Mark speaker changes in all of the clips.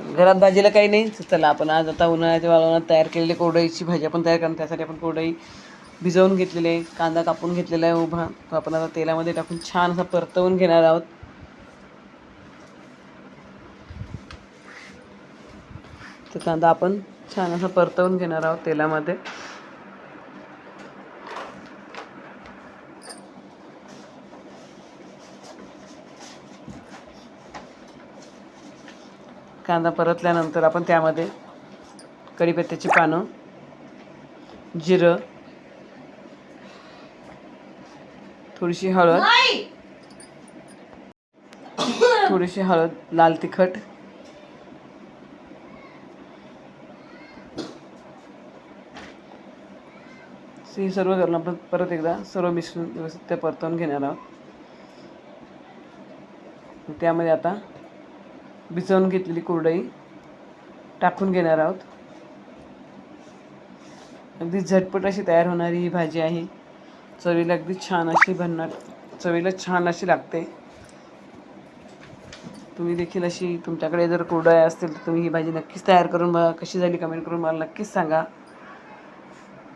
Speaker 1: घरात भाजीला काही नाही, चला आपण आज आता उन्हाळ्याच्या वाळवणात तयार केलेली कोरडईची भाजी आपण तयार करणार. त्यासाठी आपण कोरडई भिजवून घेतलेली आहे, कांदा कापून घेतलेला आहे उभा, तो आपण आता तेलामध्ये टाकून छान असा परतवून घेणार आहोत. तर कांदा आपण छान असा परतवून घेणार आहोत तेलामध्ये. कांदा परतल्यानंतर आपण त्यामध्ये कढीपत्त्याची पानं, जिरं, थोडीशी हळद, लाल तिखट, हे सर्व घालून आपण परत एकदा सर्व मिश्रण व्यवस्थित ते परतवून घेणार आहोत. त्यामध्ये आता भिजवून घेतलेली कोरडई टाकून घेणार आहोत. अगदी झटपट अशी तयार होणारी ही भाजी आहे. चवीला अगदी छान अशी चवीला छान अशी लागते. तुम्ही देखील अशी तुमच्याकडे जर कोरडया असतील तर तुम्ही ही भाजी नक्कीच तयार करून बघा. कशी झाली कमेंट करून मला नक्कीच सांगा.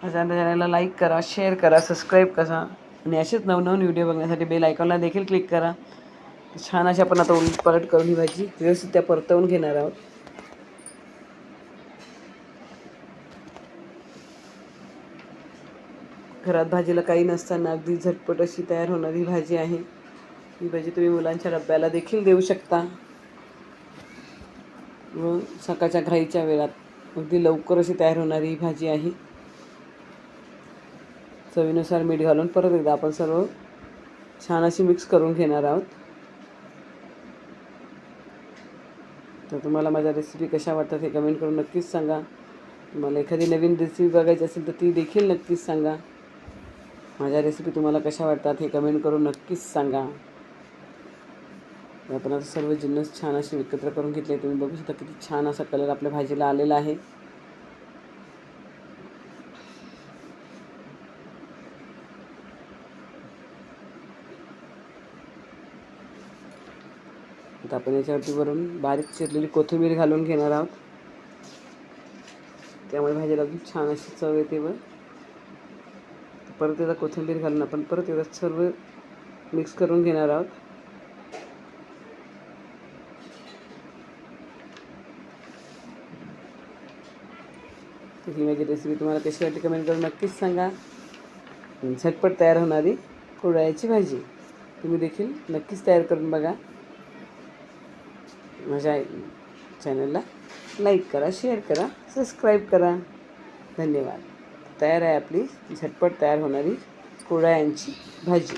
Speaker 1: माझ्या चॅनलला लाईक करा, शेअर करा, सबस्क्राईब करा आणि असेच नवनवीन व्हिडिओ बघण्यासाठी बेल आयकॉनला देखील क्लिक करा. छान अशी आपण आता उलटपलट करून ही भाजी व्यवस्थित त्या परतवून घेणार आहोत. घरात भाजीला काही नसताना अगदी झटपट अशी तयार होणारी भाजी आहे. ही भाजी तुम्ही मुलांच्या डब्याला देखील देऊ शकता व सकाळच्या घाईच्या वेळात अगदी लवकर अशी तयार होणारी ही भाजी आहे. चवीनुसार मीठ घालून परत एकदा आपण सर्व छान अशी मिक्स करून घेणार आहोत. तर तुम्हाला माझ्या रेसिपी कशा वाटतात हे कमेंट करून नक्कीच सांगा. तुम्हाला एखादी नवीन रेसिपी बघायची असेल तर ती देखील नक्कीच सांगा. माझ्या रेसिपी तुम्हाला कशा वाटतात हे कमेंट करून नक्कीच सांगा. आपण आता सर्व जिन्नस छान असे एकत्र करून घेतले. तुम्ही बघू शकता किती छान असा कलर आपल्या भाजीला आलेला आहे. आता आपण याच्यावरती वरून बारीक चिरलेली कोथिंबीर घालून घेणार आहोत. त्यामुळे भाजीला अगदी छान अशी चव येते. व परत एकदा कोथिंबीर घालून आपण परत एकदा सर्व मिक्स करून घेणार आहोत. तर ही माझी रेसिपी तुम्हाला कशी वाटली कमेंट करून नक्कीच सांगा. झटपट तयार होणारी कोरड्याची भाजी तुम्ही देखील नक्कीच तयार करून बघा. माझ्या चॅनलला लाईक करा, शेअर करा, सबस्क्राईब करा. धन्यवाद. तयार आहे आपली झटपट तयार होणारी कोरड्यांची भाजी.